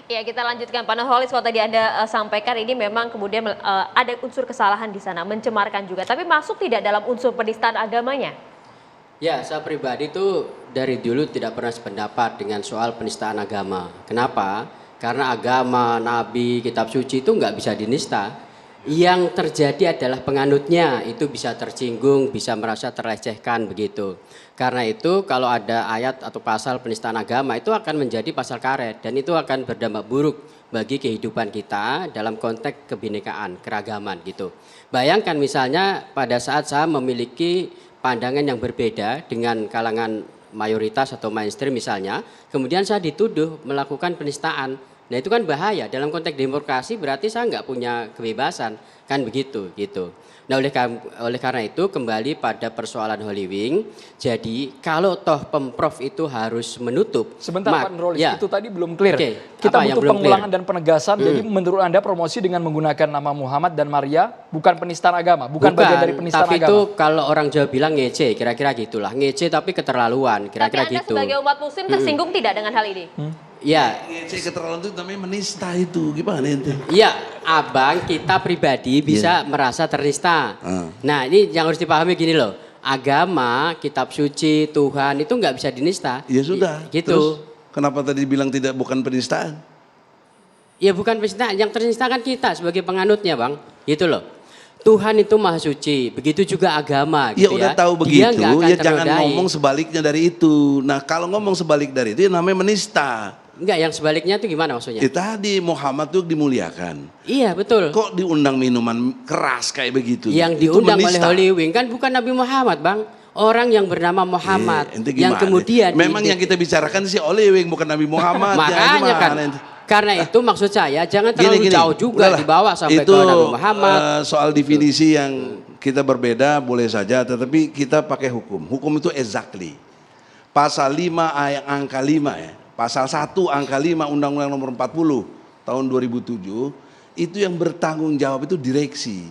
Ya, kita lanjutkan Pak Nurholis, kalau tadi Anda sampaikan ini memang kemudian ada unsur kesalahan di sana, mencemarkan juga. Tapi masuk tidak dalam unsur penistaan agamanya? Ya, saya pribadi itu dari dulu tidak pernah sependapat dengan soal penistaan agama. Kenapa? Karena agama, nabi, kitab suci itu nggak bisa dinista. Yang terjadi adalah penganutnya itu bisa tersinggung, bisa merasa terlecehkan begitu. Karena itu kalau ada ayat atau pasal penistaan agama itu akan menjadi pasal karet dan itu akan berdampak buruk bagi kehidupan kita dalam konteks kebinekaan, keragaman gitu. Bayangkan misalnya pada saat saya memiliki pandangan yang berbeda dengan kalangan mayoritas atau mainstream misalnya, kemudian saya dituduh melakukan penistaan. Nah itu kan bahaya, dalam konteks demokrasi berarti saya nggak punya kebebasan, kan begitu gitu. Nah oleh karena itu kembali pada persoalan Holy Wing, jadi kalau toh Pemprov itu harus menutup. Sebentar Pak Nurholis, ya. itu tadi belum clear. Oke, Kita apa yang butuh belum pengulangan clear? dan penegasan, jadi menurut Anda promosi dengan menggunakan nama Muhammad dan Maria bukan penistaan agama, bukan bagian dari penistaan tapi agama. itu kalau orang Jawa bilang ngece, kira-kira gitulah. Ngece tapi keterlaluan, kira-kira Tapi Anda gitu. sebagai umat muslim tersinggung tidak dengan hal ini? Ya, Ngece keterlaluan itu namanya menista itu. Gimana ente? iya, abang kita pribadi bisa merasa ternista. Nah ini yang harus dipahami gini loh, agama, kitab suci, Tuhan itu nggak bisa dinista. Ya sudah. Gitu. Terus kenapa tadi bilang bukan penistaan? Ya bukan penistaan, yang ternista kan kita sebagai penganutnya bang, gitu loh. Tuhan itu maha suci, begitu juga agama. Ya Gitu udah tahu Dia begitu, nggak akan ya jangan ternodai. ngomong sebaliknya dari itu. Nah kalau ngomong sebalik dari itu ya namanya menista. Enggak, yang sebaliknya itu gimana maksudnya? Ya tadi Muhammad tuh dimuliakan. Iya betul. Kok diundang minuman keras kayak begitu? Yang Itu diundang oleh menista. Holy Wing kan bukan Nabi Muhammad bang, orang yang bernama Muhammad, Ente yang gimana? kemudian memang yang kita bicarakan si Oliwing bukan Nabi Muhammad. Ya, makanya gimana kan, ente? karena itu maksud saya jangan terlalu jauh juga udahlah. dibawa sampai Itu, ke Nabi Muhammad. Soal definisi yang kita berbeda boleh saja, tetapi kita pakai hukum. Hukum itu exactly. Pasal 5 ayat angka 5 ya. Pasal 1 angka 5 Undang-Undang nomor 40 tahun 2007 itu yang bertanggung jawab itu direksi.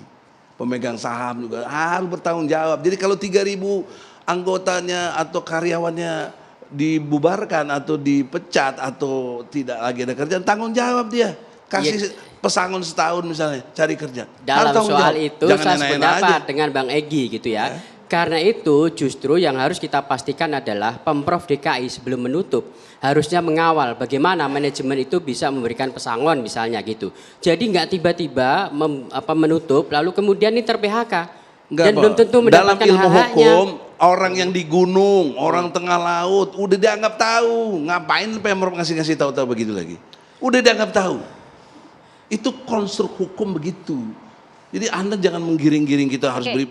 Pemegang saham juga harus bertanggung jawab. Jadi kalau 3.000 anggotanya atau karyawannya dibubarkan atau dipecat atau tidak lagi ada kerjaan, tanggung jawab dia. Kasih pesangon setahun misalnya cari kerja. Dalam Harus tanggung soal jawab. itu Jangan saya enak-enak sependapat aja. dengan Bang Egy gitu ya. Karena itu justru yang harus kita pastikan adalah Pemprov DKI sebelum menutup harusnya mengawal bagaimana manajemen itu bisa memberikan pesangon misalnya gitu. Jadi nggak tiba-tiba menutup lalu kemudian ini ter-PHK dan belum tentu dalam mendapatkan ilmu hak-haknya. hukum orang yang di gunung, orang tengah laut udah dianggap tahu. Ngapain Pemprov ngasih tahu-tahu begitu lagi? Udah dianggap tahu. Itu konstruk hukum begitu. Jadi Anda jangan menggiring-giring kita harus beri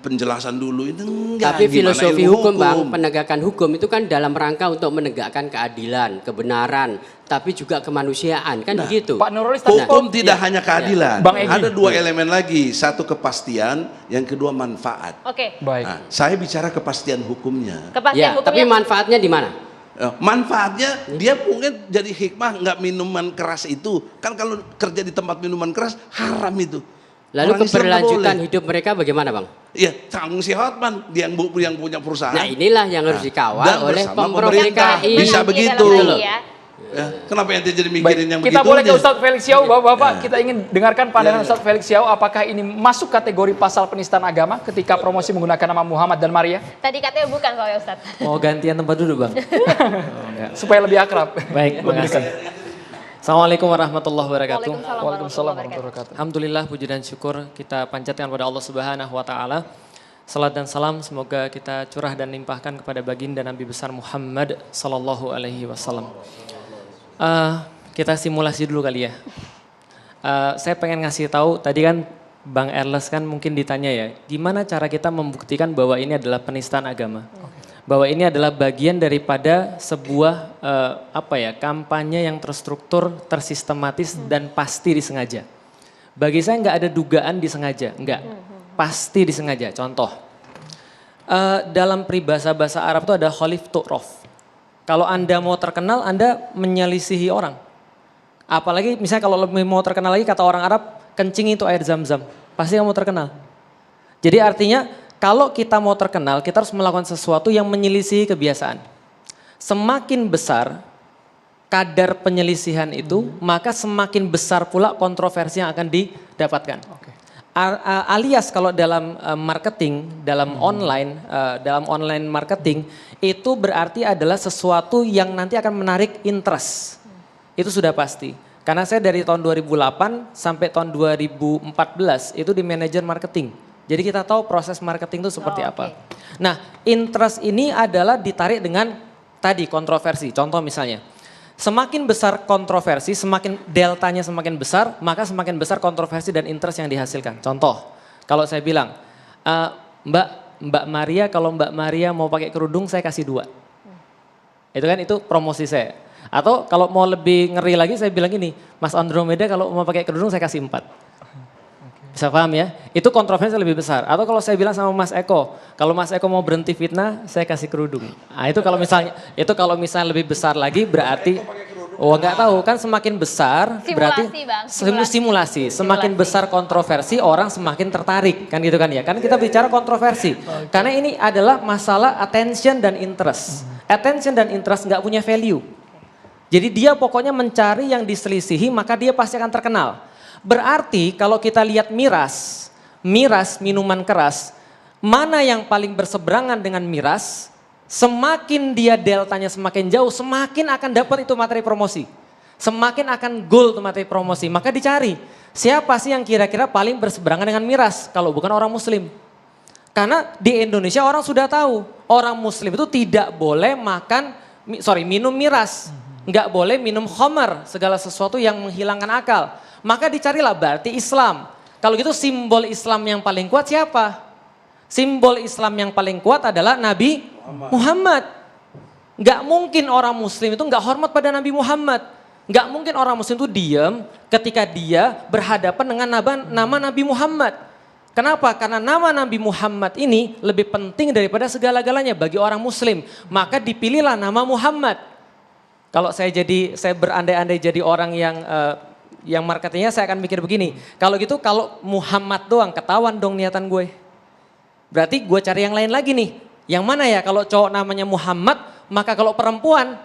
penjelasan dulu. Itu enggak. Tapi Gimana filosofi ilmu hukum bang, penegakan hukum itu kan dalam rangka untuk menegakkan keadilan, kebenaran, tapi juga kemanusiaan kan begitu. Pak Nurholis tadi Hukum tidak hanya keadilan. Bang Egy. Ada dua elemen lagi. Satu kepastian, yang kedua manfaat. Oke. baik. Nah, saya bicara kepastian hukumnya. Kepastian Ya, tapi hukumnya. manfaatnya di mana? Manfaatnya dia mungkin jadi hikmah nggak minuman keras itu. Kan kalau kerja di tempat minuman keras haram itu. Lalu Orang Islam nggak keberlanjutan boleh. hidup mereka bagaimana bang? Iya, tanggung si Hotman dia yang punya perusahaan. Nah inilah yang harus dikawal dan oleh bersama Pemprov pemerintah. DKI. Bisa Mengerti begitu. dalam hal ini ya. Ya, kenapa ente jadi Baik, mikirin yang begitu? kita boleh ke Ustadz Felix Xiao, Bapak-Bapak, kita ingin dengarkan pandangan Ustadz Felix Xiao, apakah ini masuk kategori pasal penistaan agama ketika promosi menggunakan nama Muhammad dan Maria? Tadi katanya bukan soalnya Ustadz. Mau gantian tempat duduk bang? Supaya lebih akrab. Baik, makasih. Assalamualaikum warahmatullahi wabarakatuh. Waalaikumsalam Waalaikumsalam warahmatullahi wabarakatuh. warahmatullahi wabarakatuh. Alhamdulillah, puji dan syukur kita panjatkan kepada Allah Subhanahu wa taala. Salat dan salam semoga kita curah dan limpahkan kepada baginda Nabi besar Muhammad sallallahu alaihi wasallam. Kita simulasi dulu kali ya. Saya pengen ngasih tahu tadi kan Bang Erles kan mungkin ditanya ya, gimana cara kita membuktikan bahwa ini adalah penistaan agama? Bahwa ini adalah bagian daripada sebuah kampanye yang terstruktur, tersistematis dan pasti disengaja. Bagi saya nggak ada dugaan disengaja, nggak, pasti disengaja. Contoh, dalam peribahasa bahasa Arab itu ada khalif tu'raf. Kalau Anda mau terkenal, Anda menyelisihi orang. Apalagi misalnya kalau lebih mau terkenal lagi kata orang Arab, kencing itu air zam-zam, pasti kamu terkenal. Jadi artinya kalau kita mau terkenal, kita harus melakukan sesuatu yang menyelisihi kebiasaan. Semakin besar kadar penyelisihan itu, maka semakin besar pula kontroversi yang akan didapatkan. Alias kalau dalam marketing, dalam online marketing, itu berarti adalah sesuatu yang nanti akan menarik interest. Itu sudah pasti. Karena saya dari tahun 2008 sampai tahun 2014 itu di manajer marketing. Jadi kita tahu proses marketing itu seperti apa. Nah, interest ini adalah ditarik dengan tadi kontroversi. Contoh misalnya, semakin besar kontroversi, semakin deltanya semakin besar, maka semakin besar kontroversi dan interest yang dihasilkan. Contoh, kalau saya bilang, Mbak Maria, kalau Mbak Maria mau pakai kerudung saya kasih 2. Itu kan itu promosi saya. Atau kalau mau lebih ngeri lagi saya bilang gini, Mas Andromeda kalau mau pakai kerudung saya kasih 4. Bisa paham ya? Itu kontroversi lebih besar. Atau kalau saya bilang sama Mas Eko, kalau Mas Eko mau berhenti fitnah, saya kasih kerudung. Nah, itu kalau misalnya lebih besar lagi berarti nggak tahu kan semakin besar berarti simulasi. Semakin besar kontroversi orang semakin tertarik kan gitu kan ya. Kan kita bicara kontroversi. Karena ini adalah masalah attention dan interest. Attention dan interest nggak punya value. Jadi dia pokoknya mencari yang diselisihi maka dia pasti akan terkenal. Berarti kalau kita lihat miras minuman keras, mana yang paling berseberangan dengan miras, semakin dia deltanya semakin jauh, semakin akan dapat itu materi promosi. Semakin akan goal itu materi promosi, maka dicari siapa sih yang kira-kira paling berseberangan dengan miras kalau bukan orang muslim. Karena di Indonesia orang sudah tahu, orang muslim itu tidak boleh minum miras. Nggak boleh minum khamar, segala sesuatu yang menghilangkan akal. Maka dicarilah berarti Islam. Kalau gitu simbol Islam yang paling kuat siapa? Simbol Islam yang paling kuat adalah Nabi Muhammad. Nggak mungkin orang muslim itu nggak hormat pada Nabi Muhammad. Nggak mungkin orang muslim itu diam ketika dia berhadapan dengan nama Nabi Muhammad. Kenapa? Karena nama Nabi Muhammad ini lebih penting daripada segala-galanya bagi orang muslim. Maka dipilihlah nama Muhammad. Kalau saya berandai-andai jadi orang yang marketingnya, saya akan mikir begini. Kalau gitu, kalau Muhammad doang, ketahuan dong niatan gue. Berarti gue cari yang lain lagi nih. Yang mana ya? Kalau cowok namanya Muhammad, maka kalau perempuan,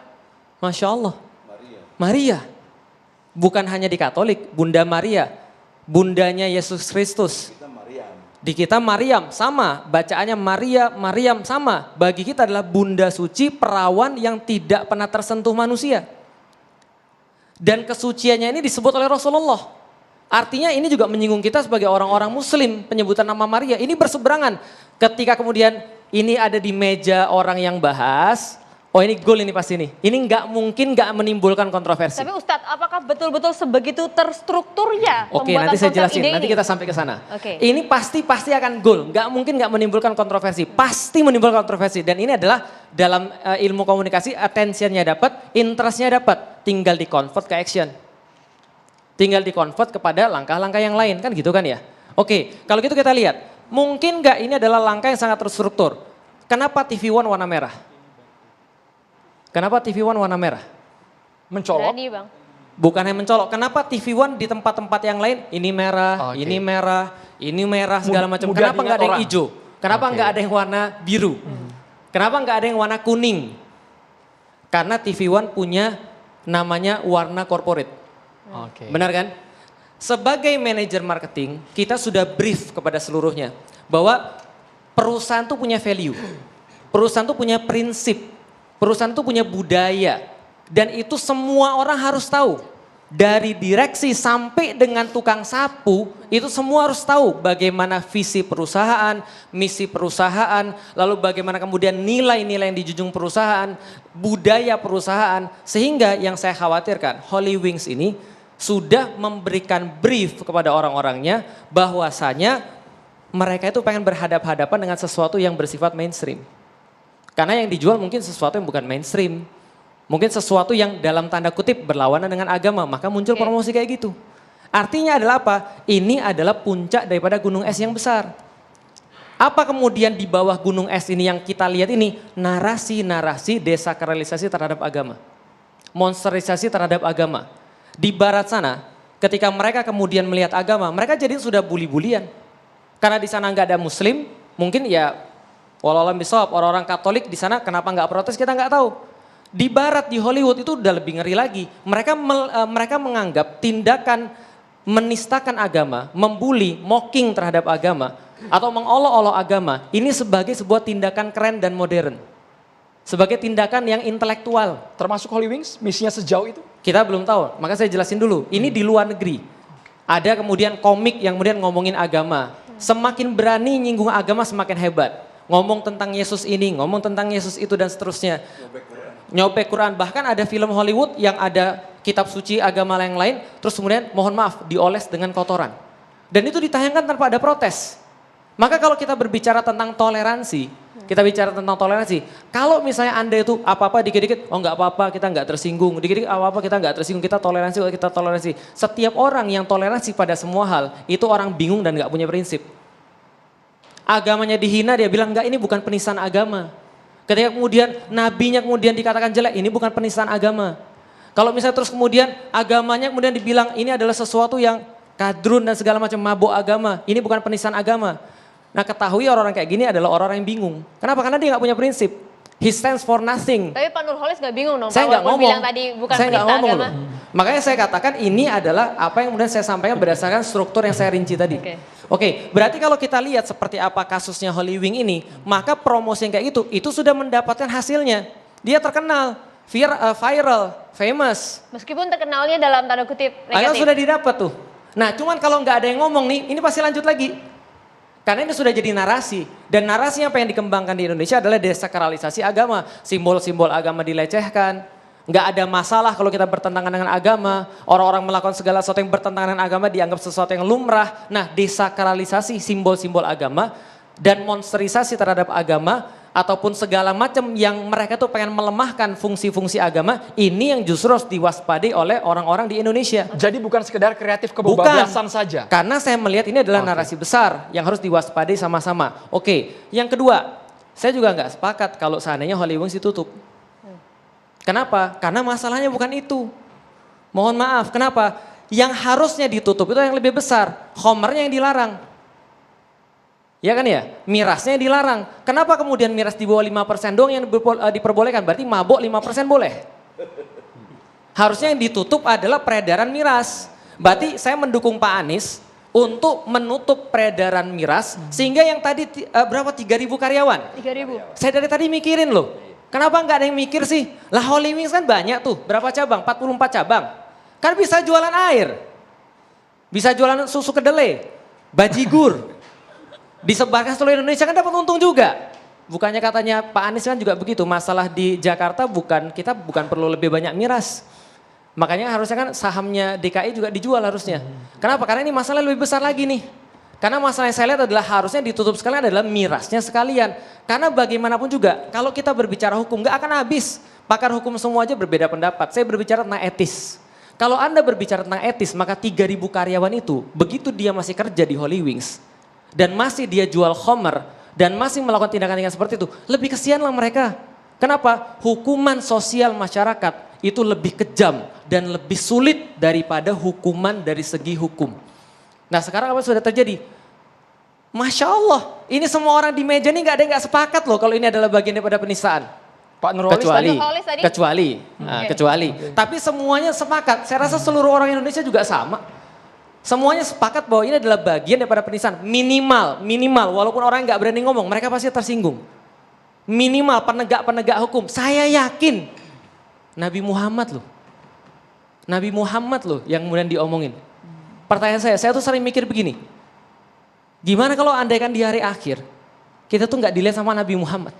Masya Allah, Maria. Bukan hanya di Katolik, Bunda Maria. Bundanya Yesus Kristus. Di kita Maryam sama, bacaannya Maryam sama. Bagi kita adalah bunda suci, perawan yang tidak pernah tersentuh manusia. Dan kesuciannya ini disebut oleh Rasulullah. Artinya ini juga menyinggung kita sebagai orang-orang muslim, penyebutan nama Maria. Ini berseberangan ketika kemudian ini ada di meja orang yang bahas. Oh ini goal ini pasti nih. Ini nggak mungkin nggak menimbulkan kontroversi. Tapi Ustadz, apakah betul-betul sebegitu terstrukturnya? Oke, nanti saya jelasin. Nanti kita sampai ke sana. Ini pasti akan goal. Nggak mungkin nggak menimbulkan kontroversi. Pasti menimbulkan kontroversi. Dan ini adalah dalam ilmu komunikasi, attention-nya dapat, interest-nya dapat. Tinggal di-convert ke action. Tinggal di-convert kepada langkah-langkah yang lain. Kan gitu kan ya? Oke, kalau gitu kita lihat. Mungkin nggak ini adalah langkah yang sangat terstruktur. Kenapa TV One warna merah? Kenapa TV One warna merah? Mencolok? Berani, Bang. Bukan hanya mencolok. Kenapa TV One di tempat-tempat yang lain ini merah, ini merah, segala macam. Kenapa nggak ada yang hijau? Kenapa nggak ada yang warna biru? Kenapa nggak ada yang warna kuning? Karena TV One punya namanya warna corporate. Benar kan? Sebagai manajer marketing, kita sudah brief kepada seluruhnya bahwa perusahaan tuh punya value. Perusahaan tuh punya prinsip. Perusahaan itu punya budaya dan itu semua orang harus tahu. Dari direksi sampai dengan tukang sapu itu semua harus tahu bagaimana visi perusahaan, misi perusahaan, lalu bagaimana kemudian nilai-nilai yang dijunjung perusahaan, budaya perusahaan. Sehingga yang saya khawatirkan Holy Wings ini sudah memberikan brief kepada orang-orangnya bahwasanya mereka itu pengen berhadapan-hadapan dengan sesuatu yang bersifat mainstream. Karena yang dijual mungkin sesuatu yang bukan mainstream. Mungkin sesuatu yang dalam tanda kutip berlawanan dengan agama. Maka muncul promosi kayak gitu. Artinya adalah apa? Ini adalah puncak daripada gunung es yang besar. Apa kemudian di bawah gunung es ini yang kita lihat ini? Narasi-narasi desakralisasi terhadap agama. Monsterisasi terhadap agama. Di barat sana ketika mereka kemudian melihat agama. Mereka jadi sudah bully-bulian. Karena di sana nggak ada muslim. Mungkin ya walau bisawab, orang-orang Katolik di sana kenapa nggak protes kita nggak tahu. Di barat, di Hollywood itu udah lebih ngeri lagi. Mereka menganggap tindakan menistakan agama, membuli, mocking terhadap agama, atau mengolok-olok agama, ini sebagai sebuah tindakan keren dan modern. Sebagai tindakan yang intelektual. Termasuk Holy Wings, misinya sejauh itu? Kita belum tahu, maka saya jelasin dulu. Ini di luar negeri. Ada kemudian komik yang kemudian ngomongin agama. Semakin berani nyinggung agama semakin hebat. Ngomong tentang Yesus ini, ngomong tentang Yesus itu dan seterusnya. Nyobek Quran. Bahkan ada film Hollywood yang ada kitab suci agama yang lain, terus kemudian mohon maaf dioles dengan kotoran. Dan itu ditayangkan tanpa ada protes. Maka kalau kita berbicara tentang toleransi, kalau misalnya Anda itu apa-apa dikit-dikit, oh nggak apa-apa, kita nggak tersinggung, dikit-dikit apa-apa kita nggak tersinggung, kita toleransi. Setiap orang yang toleransi pada semua hal, itu orang bingung dan nggak punya prinsip. Agamanya dihina, dia bilang enggak, ini bukan penistaan agama. Ketika kemudian nabinya kemudian dikatakan jelek, ini bukan penistaan agama. Kalau misalnya terus kemudian agamanya kemudian dibilang ini adalah sesuatu yang kadrun dan segala macam mabuk agama, ini bukan penistaan agama. Nah ketahui orang-orang kayak gini adalah orang-orang yang bingung. Kenapa? Karena dia nggak punya prinsip. He stands for nothing. Tapi Pak Nurholis nggak bingung dong. Saya nggak ngomong. Bilang tadi bukan penista agama. Makanya saya katakan ini adalah apa yang kemudian saya sampaikan berdasarkan struktur yang saya rinci tadi. Oke, berarti kalau kita lihat seperti apa kasusnya Holy Wing ini, maka promosi yang kayak itu sudah mendapatkan hasilnya. Dia terkenal, viral, famous. Meskipun terkenalnya dalam tanda kutip Akhirnya negatif. sudah didapat tuh. Nah cuman kalau nggak ada yang ngomong nih, ini pasti lanjut lagi. Karena ini sudah jadi narasi. Dan narasi apa yang dikembangkan di Indonesia adalah desakralisasi agama. Simbol-simbol agama dilecehkan. Nggak ada masalah kalau kita bertentangan dengan agama. Orang-orang melakukan segala sesuatu yang bertentangan dengan agama dianggap sesuatu yang lumrah. Nah desakralisasi simbol-simbol agama dan monsterisasi terhadap agama ataupun segala macam yang mereka tuh pengen melemahkan fungsi-fungsi agama, ini yang justru harus diwaspadai oleh orang-orang di Indonesia. Jadi bukan sekedar kreatif kebablasan saja. Karena saya melihat ini adalah narasi besar yang harus diwaspadai sama-sama. Oke, yang kedua, saya juga nggak sepakat kalau seandainya Holy Wings ditutup. Kenapa? Karena masalahnya bukan itu. Mohon maaf, kenapa? Yang harusnya ditutup itu yang lebih besar, khomernya yang dilarang. Ya kan ya, mirasnya dilarang. Kenapa kemudian miras di bawah 5% doang yang diperbolehkan? Berarti mabok 5% boleh. Harusnya yang ditutup adalah peredaran miras. Berarti saya mendukung Pak Anies untuk menutup peredaran miras sehingga yang tadi berapa 3.000 karyawan? 3.000. Saya dari tadi mikirin loh. Kenapa nggak ada yang mikir sih? Lah Holy Wings kan banyak tuh, berapa cabang? 44 cabang. Kan bisa jualan air. Bisa jualan susu kedelai, bajigur. Disebarkan seluruh Indonesia kan dapat untung juga. Bukannya katanya Pak Anies kan juga begitu, masalah di Jakarta kita bukan perlu lebih banyak miras. Makanya harusnya kan sahamnya DKI juga dijual harusnya. Kenapa? Karena ini masalah lebih besar lagi nih. Karena masalah yang saya lihat adalah harusnya ditutup sekalian adalah mirasnya sekalian. Karena bagaimanapun juga kalau kita berbicara hukum gak akan habis. Pakar hukum semua aja berbeda pendapat. Saya berbicara tentang etis. Kalau Anda berbicara tentang etis maka 3.000 karyawan itu begitu dia masih kerja di Holy Wings. Dan masih dia jual khomer dan masih melakukan tindakan-tindakan seperti itu, lebih kesianlah mereka. Kenapa? Hukuman sosial masyarakat itu lebih kejam dan lebih sulit daripada hukuman dari segi hukum. Nah sekarang apa sudah terjadi? Masya Allah, ini semua orang di meja ini gak ada yang gak sepakat loh kalau ini adalah bagian daripada penistaan. Pak Nurholis Kecuali. Tapi semuanya sepakat, saya rasa seluruh orang Indonesia juga sama. Semuanya sepakat bahwa ini adalah bagian daripada penistaan. Minimal, walaupun orang nggak berani ngomong, mereka pasti tersinggung. Minimal penegak hukum, saya yakin Nabi Muhammad loh yang kemudian diomongin. Pertanyaan saya tuh sering mikir begini, gimana kalau andaikan di hari akhir, kita tuh nggak dilihat sama Nabi Muhammad.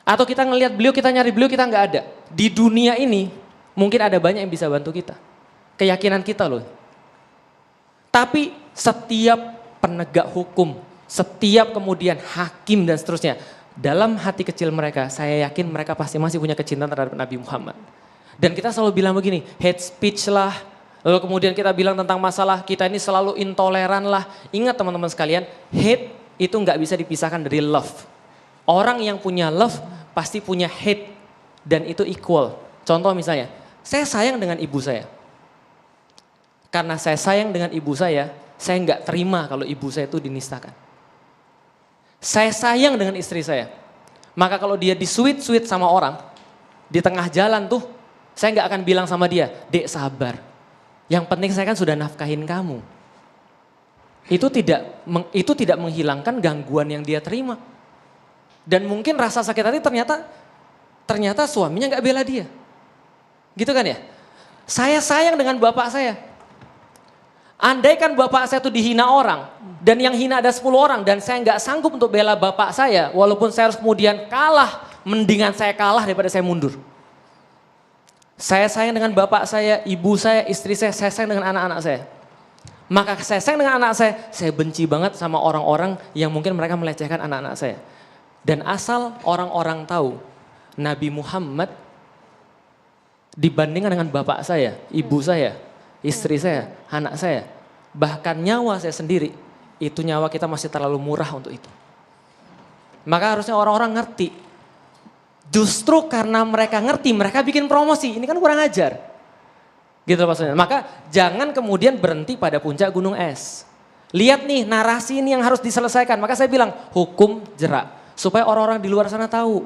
Atau kita ngelihat beliau, kita nyari beliau, kita nggak ada. Di dunia ini mungkin ada banyak yang bisa bantu kita. Keyakinan kita loh. Tapi setiap penegak hukum, setiap kemudian hakim dan seterusnya, dalam hati kecil mereka, saya yakin mereka pasti masih punya kecintaan terhadap Nabi Muhammad. Dan kita selalu bilang begini, hate speech lah, lalu kemudian kita bilang tentang masalah kita ini selalu intoleran lah. Ingat teman-teman sekalian, hate itu nggak bisa dipisahkan dari love. Orang yang punya love pasti punya hate dan itu equal. Contoh misalnya, saya sayang dengan ibu saya. Karena saya sayang dengan ibu saya nggak terima kalau ibu saya itu dinistakan. Saya sayang dengan istri saya. Maka kalau dia disuit-suit sama orang, di tengah jalan tuh, saya nggak akan bilang sama dia, "Dek sabar. Yang penting saya kan sudah nafkahin kamu." Itu tidak menghilangkan gangguan yang dia terima. Dan mungkin rasa sakit hati ternyata suaminya nggak bela dia. Gitu kan ya? Saya sayang dengan bapak saya. Andaikan bapak saya itu dihina orang, dan yang hina ada 10 orang, dan saya nggak sanggup untuk bela bapak saya, walaupun saya harus kemudian kalah, mendingan saya kalah daripada saya mundur. Saya sayang dengan bapak saya, ibu saya, istri saya sayang dengan anak-anak saya. Maka saya sayang dengan anak saya benci banget sama orang-orang yang mungkin mereka melecehkan anak-anak saya. Dan asal orang-orang tahu, Nabi Muhammad dibandingkan dengan bapak saya, ibu saya, istri saya, anak saya, bahkan nyawa saya sendiri, itu nyawa kita masih terlalu murah untuk itu. Maka harusnya orang-orang ngerti. Justru karena mereka ngerti, mereka bikin promosi, ini kan kurang ajar. Gitu maksudnya. Maka jangan kemudian berhenti pada puncak gunung es. Lihat nih narasi ini yang harus diselesaikan. Maka saya bilang hukum jerak. Supaya orang-orang di luar sana tahu.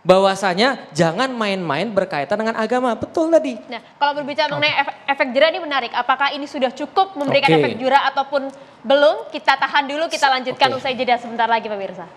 Bahwasanya jangan main-main berkaitan dengan agama. Betul tadi. Nah, kalau berbicara mengenai efek jera ini menarik. Apakah ini sudah cukup memberikan efek jera ataupun belum? Kita tahan dulu, kita lanjutkan usai jeda sebentar lagi pemirsa.